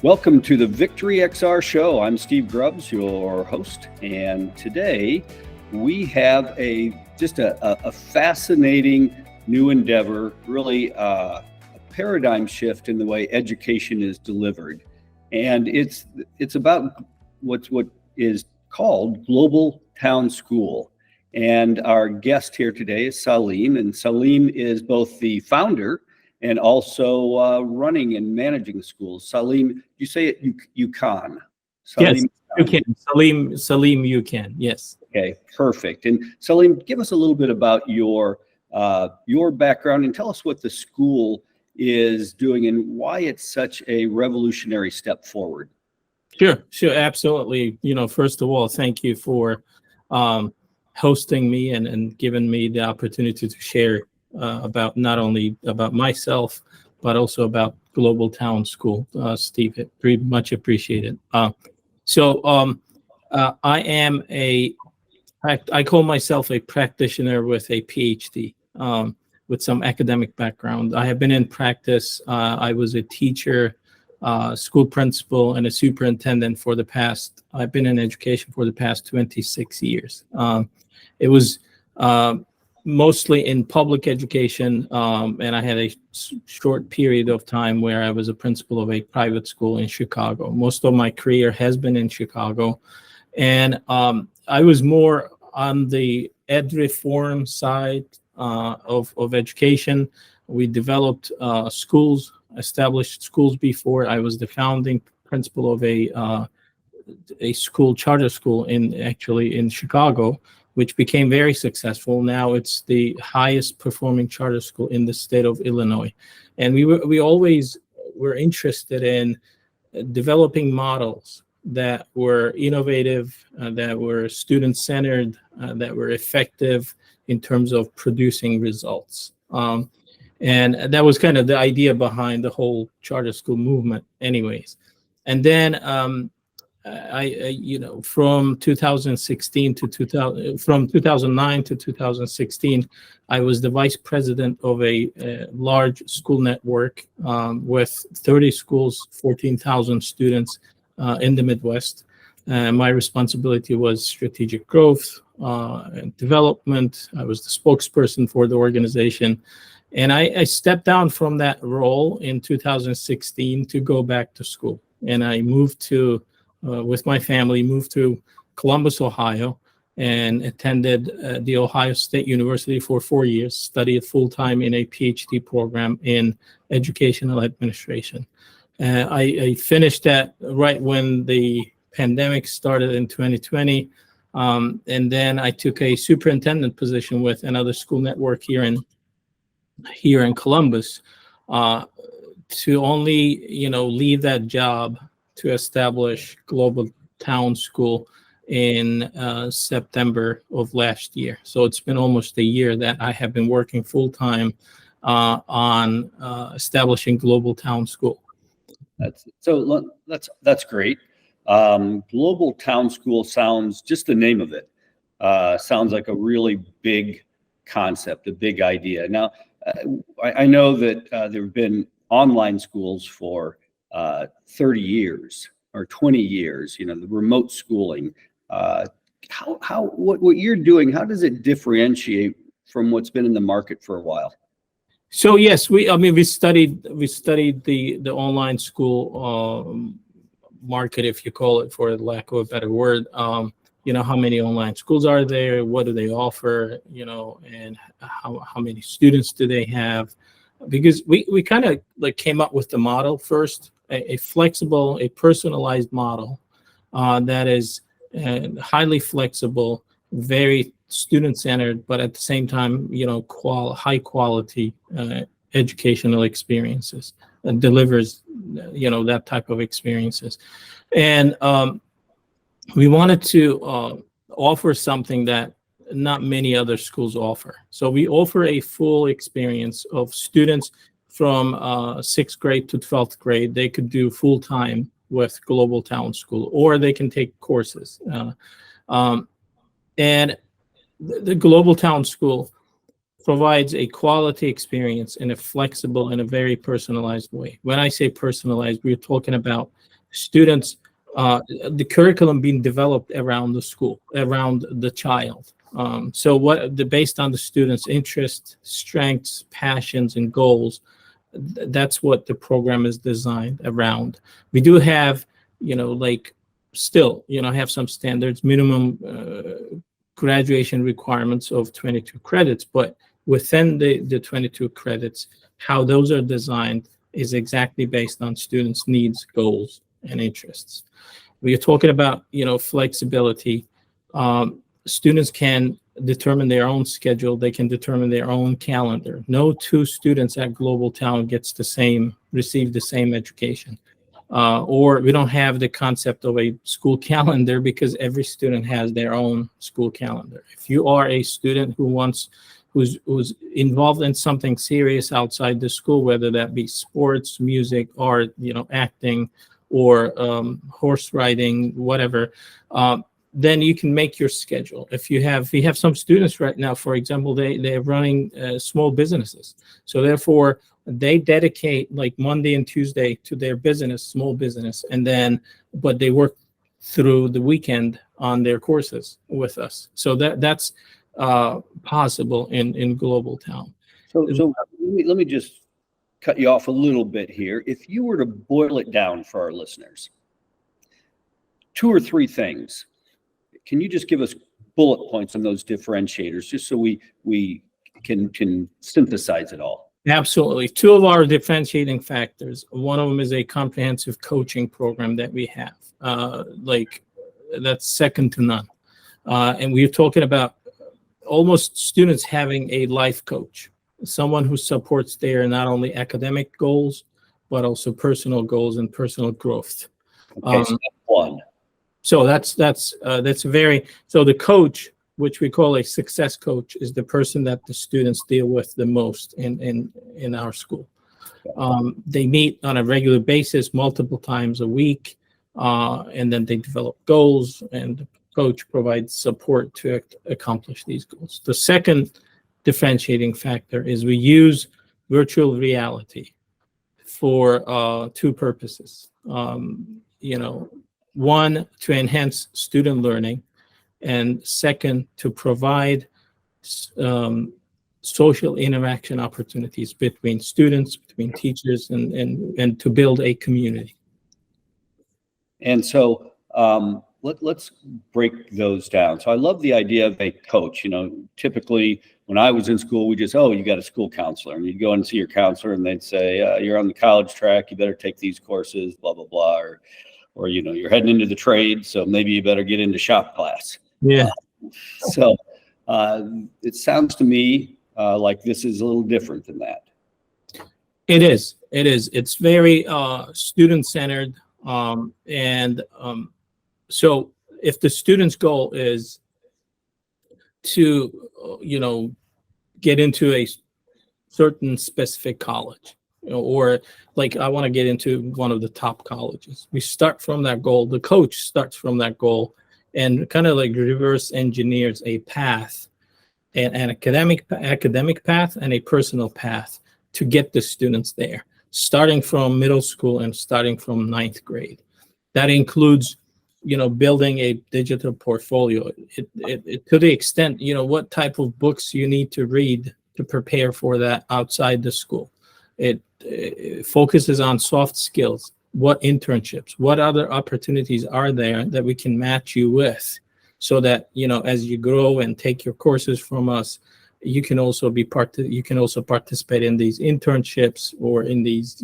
Welcome to the VictoryXR show. I'm Steve Grubbs, your host, and today we have just a fascinating new endeavor, really a paradigm shift in the way education is delivered, and it's about what is called Global Town School. And our guest here today is Salim, and Salim is both the founder and also running and managing the schools. Salim, you say it Ucan. Yes, you can. Salim, you can. Yes. Okay, perfect. And Salim, give us a little bit about your background and tell us what the school is doing and why it's such a revolutionary step forward. Sure, absolutely. First of all, thank you for hosting me and giving me the opportunity to share about not only about myself, but also about Global Town School. Steve, very much appreciated. I call myself a practitioner with a PhD, with some academic background. I have been in practice. I was a teacher, school principal, and a superintendent I've been in education for the past 26 years. It was mostly in public education, and I had a short period of time where I was a principal of a private school in Chicago. Most of my career has been in Chicago, and I was more on the ed reform side of education. We developed schools, established schools before. I was the founding principal of a charter school in Chicago, which became very successful. Now it's the highest performing charter school in the state of Illinois. And we always were interested in developing models that were innovative, that were student-centered, that were effective in terms of producing results. And that was kind of the idea behind the whole charter school movement anyways. And then from 2009 to 2016, I was the vice president of a large school network with 30 schools, 14,000 students in the Midwest. My responsibility was strategic growth and development. I was the spokesperson for the organization. And I stepped down from that role in 2016 to go back to school. And I moved with my family, moved to Columbus, Ohio, and attended the Ohio State University for 4 years, studied full-time in a PhD program in educational administration. I finished that right when the pandemic started in 2020, and then I took a superintendent position with another school network here in Columbus, to only leave that job to establish Global Town School in September of last year. So it's been almost a year that I have been working full-time on establishing Global Town School. That's great. Global Town School sounds, just the name of it, sounds like a really big concept, a big idea. Now, I know that there have been online schools for 30 years or 20 years, the remote schooling. What you're doing, how does it differentiate from what's been in the market for a while? So yes, we studied the online school market, if you call it, for lack of a better word. How many online schools are there? What do they offer? And how many students do they have? Because we kind of came up with the model first, a flexible, a personalized model that is highly flexible, very student-centered, but at the same time, high quality educational experiences, and delivers, that type of experiences. And we wanted to offer something that not many other schools offer. So we offer a full experience of students from 6th grade to 12th grade. They could do full-time with Global Town School, or they can take courses. And the Global Town School provides a quality experience in a flexible and a very personalized way. When I say personalized, we're talking about students, the curriculum being developed around the school, around the child. So based on the students' interests, strengths, passions, and goals, that's what the program is designed around. We do have, still, have some standards, minimum graduation requirements of 22 credits, but within the 22 credits, how those are designed is exactly based on students' needs, goals, and interests. We are talking about, flexibility. Students can determine their own schedule. They can determine their own calendar. No two students at Global Town receive the same education. Or we don't have the concept of a school calendar because every student has their own school calendar. If you are a student who's involved in something serious outside the school, whether that be sports, music, art, acting, or horse riding, whatever, then you can make your schedule. We have some students right now, for example, they're running small businesses. So therefore, they dedicate like Monday and Tuesday to their small business, but they work through the weekend on their courses with us. So that's possible in Global Town. So let me just cut you off a little bit here. If you were to boil it down for our listeners, 2 or 3 things, can you just give us bullet points on those differentiators, just so we can synthesize it all? Absolutely. 2 of our differentiating factors. One of them is a comprehensive coaching program that we have. That's second to none. And we're talking about almost students having a life coach, someone who supports their not only academic goals, but also personal goals and personal growth. Okay, so that's one. So so the coach, which we call a success coach, is the person that the students deal with the most in our school. They meet on a regular basis, multiple times a week, and then they develop goals, and the coach provides support to accomplish these goals. The second differentiating factor is we use virtual reality for 2 purposes. One, to enhance student learning, and second, to provide social interaction opportunities between students, between teachers, and to build a community. And so let's break those down. So I love the idea of a coach. Typically when I was in school, we just, you got a school counselor, and you'd go and see your counselor, and they'd say, you're on the college track, you better take these courses, blah, blah, blah, or you're heading into the trade, so maybe you better get into shop class. Yeah. So it sounds to me like this is a little different than that. It is. It's very student-centered. So if the student's goal is to, get into a certain specific college, or like I want to get into one of the top colleges, we start from that goal. The coach starts from that goal and kind of like reverse engineers a path, an academic path and a personal path to get the students there, starting from middle school and starting from 9th grade. That includes, building a digital portfolio. It to the extent, what type of books you need to read to prepare for that outside the school. It focuses on soft skills. What internships, what other opportunities are there that we can match you with, so that, as you grow and take your courses from us, you can also participate in these internships or in these,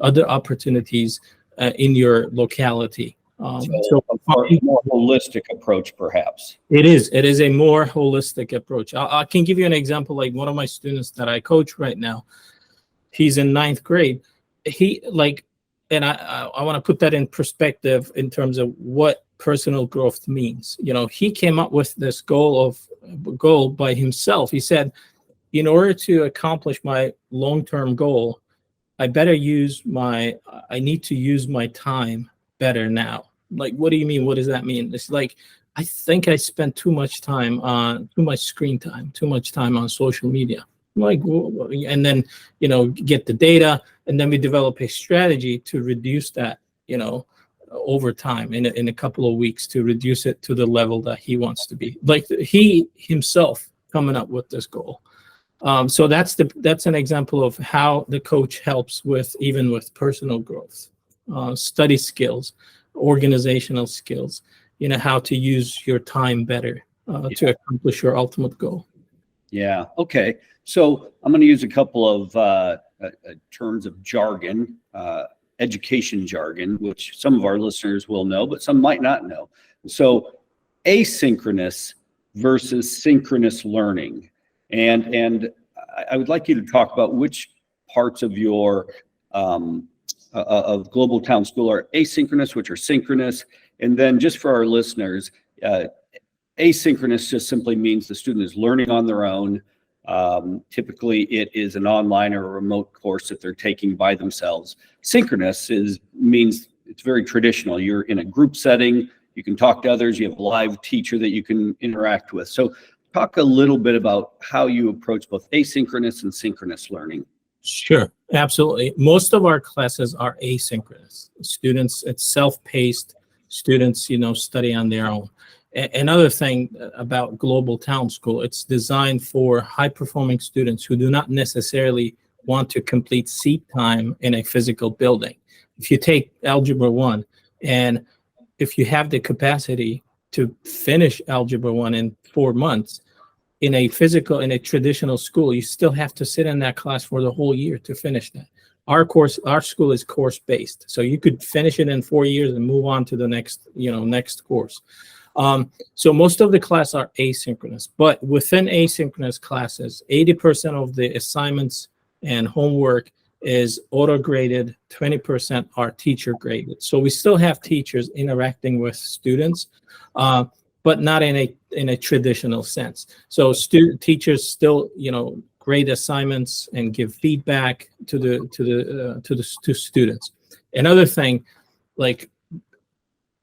other opportunities in your locality. So a more holistic approach, perhaps. It is a more holistic approach. I can give you an example. Like one of my students that I coach right now, he's in 9th grade. And I want to put that in perspective in terms of what personal growth means. He came up with this goal by himself. He said, in order to accomplish my long-term goal, I need to use my time better now. Like, what do you mean? What does that mean? It's like, I think I spent too much screen time, too much time on social media. Like, and then, get the data, and then we develop a strategy to reduce that, over time in a couple of weeks, to reduce it to the level that he wants to be. Like, he himself coming up with this goal. So that's an example of how the coach helps even with personal growth, study skills, organizational skills, how to use your time better to accomplish your ultimate goal. Yeah. Okay. So I'm going to use a couple of terms of jargon, education jargon, which some of our listeners will know, but some might not know. So asynchronous versus synchronous learning. And I would like you to talk about which parts of your of Global Town School are asynchronous, which are synchronous. And then just for our listeners, asynchronous just simply means the student is learning on their own. Typically, it is an online or a remote course that they're taking by themselves. Synchronous means it's very traditional. You're in a group setting. You can talk to others. You have a live teacher that you can interact with. So talk a little bit about how you approach both asynchronous and synchronous learning. Sure, absolutely. Most of our classes are asynchronous. Students, it's self-paced. Students, study on their own. Another thing about Global Town School, it's designed for high-performing students who do not necessarily want to complete seat time in a physical building. If you take Algebra 1, and if you have the capacity to finish Algebra 1 in 4 months, in a traditional school, you still have to sit in that class for the whole year to finish that. Our school is course-based, so you could finish it in 4 years and move on to the next course. So most of the classes are asynchronous, but within asynchronous classes, 80% of the assignments and homework is auto-graded, 20% are teacher-graded. So we still have teachers interacting with students, but not in a traditional sense. So teachers still, grade assignments and give feedback to students. Another thing, like,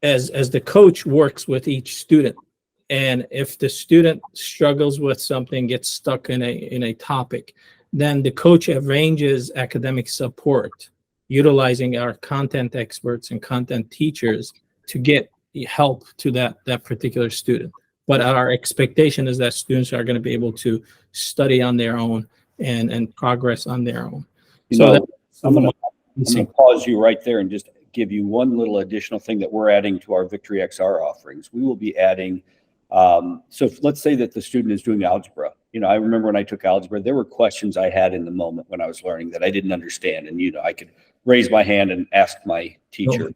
as the coach works with each student, and if the student struggles with something, gets stuck in a topic, then the coach arranges academic support, utilizing our content experts and content teachers to get help to that particular student. But our expectation is that students are going to be able to study on their own and progress on their own. I'm going to pause you right there and just give you one little additional thing that we're adding to our VictoryXR offerings. We will be adding, so let's say that the student is doing algebra. I remember when I took algebra, there were questions I had in the moment when I was learning that I didn't understand. And, I could raise my hand and ask my teacher.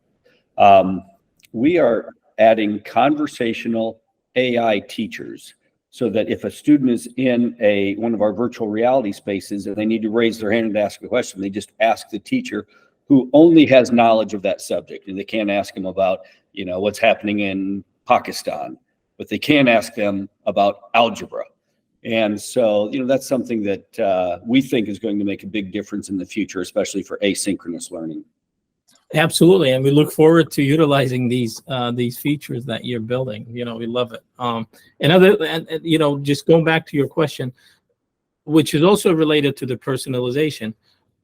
We are adding conversational AI teachers, so that if a student is in one of our virtual reality spaces and they need to raise their hand and ask a question, they just ask the teacher who only has knowledge of that subject. And they can't ask them about, what's happening in Pakistan, but they can ask them about algebra. And so, that's something that we think is going to make a big difference in the future, especially for asynchronous learning. Absolutely, and we look forward to utilizing these features that you're building. We love it. And just going back to your question, which is also related to the personalization.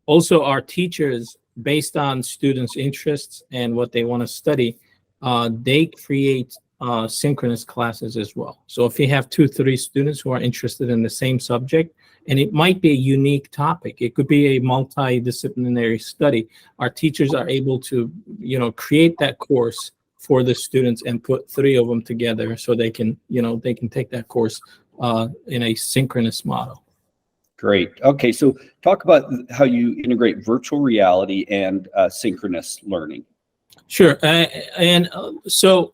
Also, our teachers, based on students' interests and what they want to study, they create synchronous classes as well. So if you have 2-3 students who are interested in the same subject, and it might be a unique topic, it could be a multidisciplinary study, our teachers are able to, create that course for the students and put 3 of them together so they can take that course in a synchronous model. Great. Okay, so talk about how you integrate virtual reality and synchronous learning. Sure. So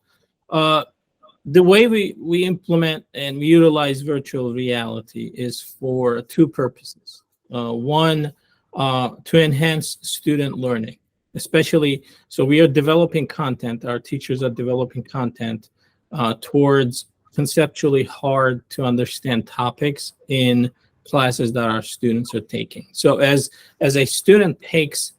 the way we implement and we utilize virtual reality is for 2 purposes. One, to enhance student learning, especially, so we are developing content, our teachers are developing content towards conceptually hard to understand topics in classes that our students are taking. So as a student takes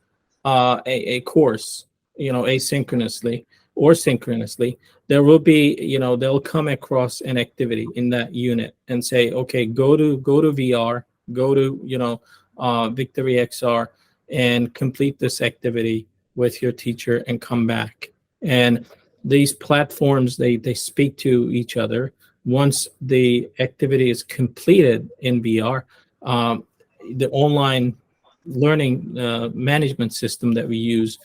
a course, asynchronously, or synchronously, there will be, they'll come across an activity in that unit and say, okay, go to VR, go to, VictoryXR, and complete this activity with your teacher and come back. And these platforms, they speak to each other. Once the activity is completed in VR, the online learning management system that we use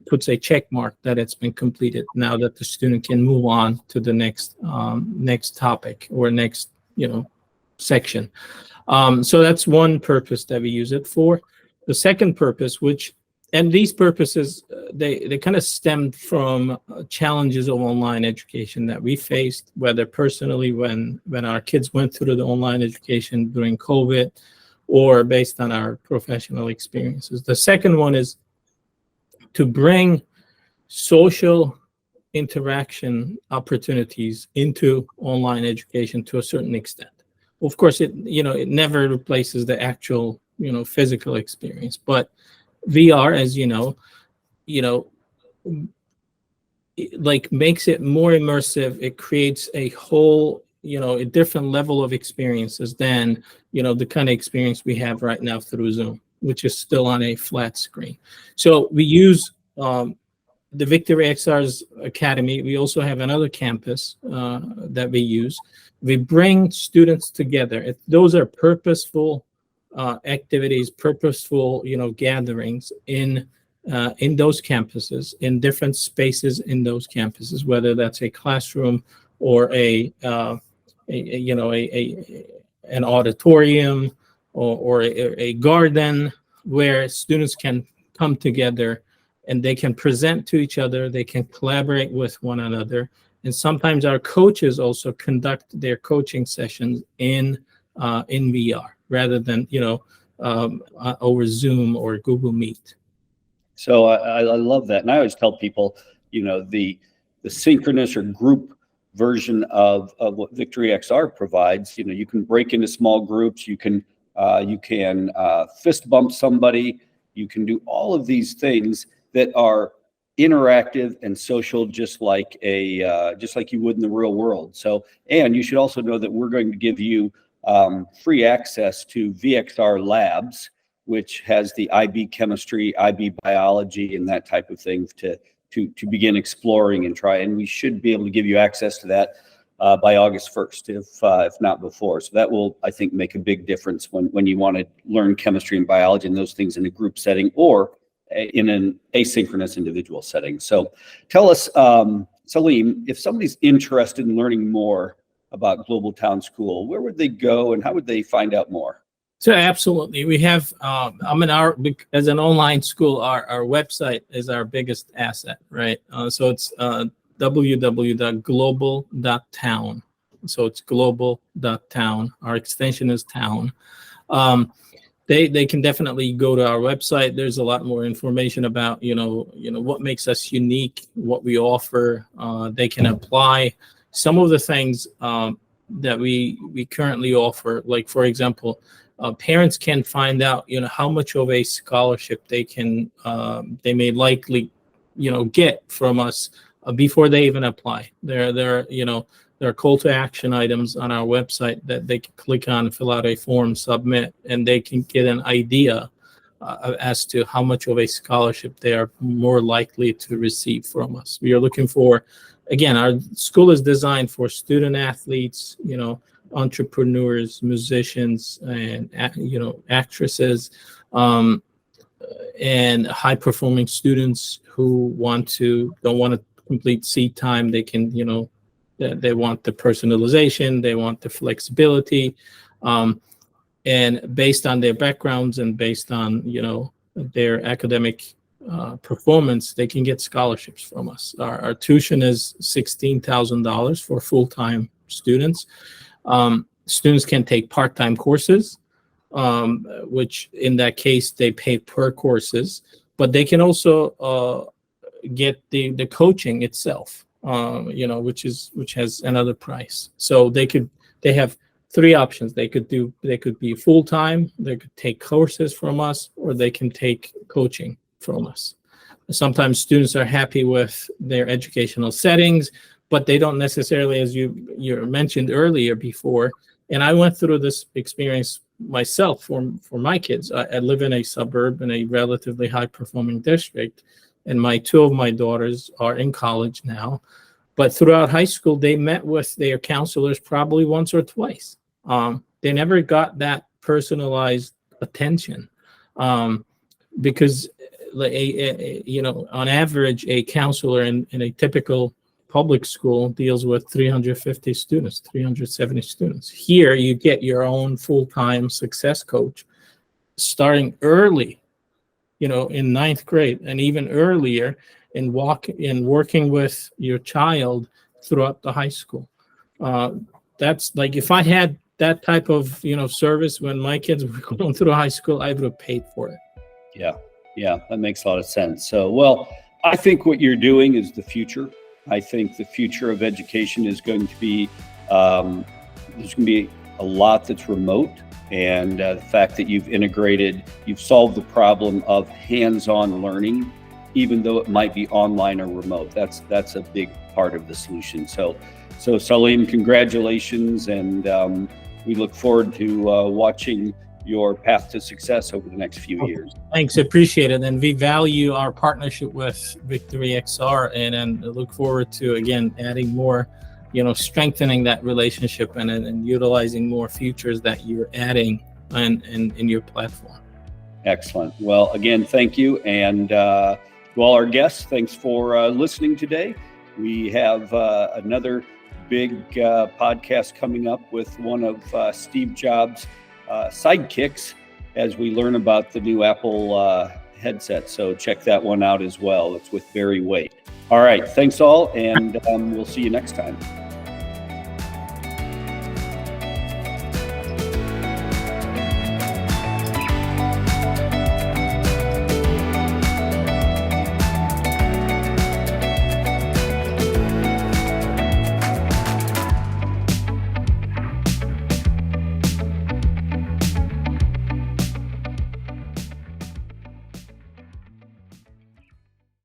puts a check mark that it's been completed. Now that the student can move on to the next topic or next section. So that's one purpose that we use it for. The second purpose, and these purposes, they kind of stemmed from challenges of online education that we faced, whether personally when our kids went through the online education during COVID, or based on our professional experiences. The second one is to bring social interaction opportunities into online education to a certain extent. Of course, it never replaces the actual physical experience, but VR, as like makes it more immersive. It creates a whole a different level of experiences than the kind of experience we have right now through Zoom, which is still on a flat screen. So we use the VictoryXR's Academy. We also have another campus that we use. We bring students together. Those are purposeful activities, purposeful gatherings in those campuses, in different spaces in those campuses, whether that's a classroom or an auditorium or a garden, where students can come together and they can present to each other, they can collaborate with one another. And sometimes our coaches also conduct their coaching sessions in VR rather than over Zoom or Google Meet. So I love that, and I always tell people, the synchronous or group version of what VictoryXR provides. You can break into small groups. You can fist bump somebody. You can do all of these things that are interactive and social, just like you would in the real world. So, and you should also know that we're going to give you free access to VXR Labs, which has the IB chemistry, IB biology, and that type of thing to begin exploring and try. And we should be able to give you access to that by August 1st, if not before. So that will, I think, make a big difference when you want to learn chemistry and biology and those things in a group setting or in an asynchronous individual setting. So tell us, Salim, if somebody's interested in learning more about Global Town School, where would they go and how would they find out more? So absolutely, we have. As an online school, our website is our biggest asset, right? So it's www.global.town. So it's global.town. Our extension is town. They can definitely go to our website. There's a lot more information about what makes us unique, what we offer. They can apply some of the things that we currently offer. Like, for example, parents can find out how much of a scholarship they may likely get from us before they even apply. There are call to action items on our website that they can click on, fill out a form, submit, and they can get an idea as to how much of a scholarship they are more likely to receive from us. We are looking for, again, our school is designed for student athletes, entrepreneurs, musicians, and actresses, and high performing students who don't want to complete seat time. They can, they want the personalization, they want the flexibility, and based on their backgrounds and based on their academic performance, they can get scholarships from us. Our tuition is $16,000 for full-time students. Students can take part-time courses, which in that case they pay per courses, but they can also get the coaching itself, which has another price. So they have three options. They could be full-time, they could take courses from us, or they can take coaching from us. Sometimes students are happy with their educational settings, but they don't necessarily, as you mentioned earlier before, and I went through this experience myself for my kids. I live in a suburb in a relatively high-performing district, and two of my daughters are in college now. But throughout high school, they met with their counselors probably once or twice. They never got that personalized attention because, on average, a counselor in a typical public school deals with 350 students, 370 students. Here, you get your own full-time success coach starting early, in ninth grade and even earlier, and working with your child throughout the high school. That's like, if I had that type of service when my kids were going through high school, I would have paid for it. Yeah, that makes a lot of sense. So, well, I think what you're doing is the future. I think the future of education is going to be, there's going to be a lot that's remote. And the fact that you've solved the problem of hands-on learning, even though it might be online or remote. That's a big part of the solution. So Salim, congratulations. And we look forward to watching your path to success over the next few years. Thanks, appreciate it. And we value our partnership with VictoryXR, and look forward to, again, adding more, strengthening that relationship and utilizing more features that you're adding in your platform. Excellent. Well, again, thank you. And to all our guests, thanks for listening today. We have another big podcast coming up with one of Steve Jobs' sidekicks as we learn about the new Apple headset. So check that one out as well. It's with Barry Wade. All right. Thanks all. And we'll see you next time.